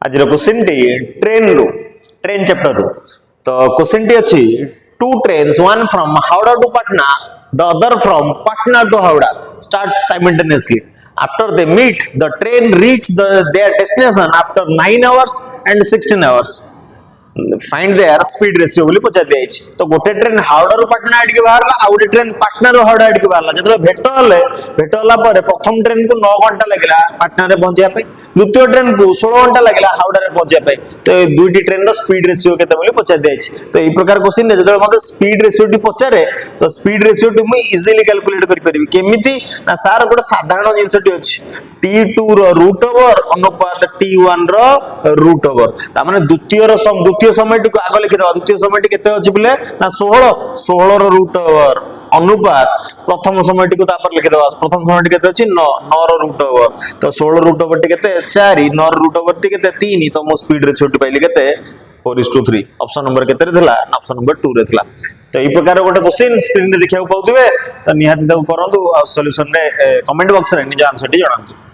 आज question T train chapter रू तो क्वेश्चन टी अच्छी two trains one from Howrah to Patna the other from Patna to Howrah start simultaneously after they meet the train reach their destination after 9 hours and 16 hours find their speed ratio बोली पचार दिया तो गोटे train Howrah रू पटना आड़ के बाहरला आ गोटे ट्रेन पटना रू हावड़ा आड़ के बाहरला जतले भेट होला पर प्रथम ट्रेन को 9 घंटा लगला पटना रे पहुंचिया पे द्वितीय ट्रेन को 16 घंटा लगला हावड़ा रे पहुंचिया पे तो दुईटी ट्रेन रो स्पीड रेशियो केते बोली पचार दिया तो ई प्रकार क्वेश्चन जतले मते स्पीड रेशियो टी पचारे तो स्पीड रेशियो टी मु इजीली कैलकुलेट करि परिबी केमिति ना सार गोटे साधारण जिंस टी अछि T2 रो रूट ओवर अनुपात T1 रो रूट ओवर ता माने द्वितीय समय टी को आगे लिखि दवा द्वितीय समय टी केते अछि बोले ना 16 रो रूट ओवर अनुपात प्रथम समय टी को तापर लिखि दवा प्रथम समय टी केते अछि 9 रो रूट ओवर तो 16 रूट ओवर टी केते 4 9 रो रूट ओवर टी केते 3 तो मो स्पीड रेशियो टी पाइली केते 4:3 ऑप्शन नंबर केते रे थिला ऑप्शन नंबर 2 रे थिला तो ई प्रकार गोटे क्वेश्चन स्क्रीन रे देखिया पाउथिबे तो निहाती ताको करंतु आ सॉल्यूशन रे कमेंट बॉक्स रे निज आंसर टी जणांतु।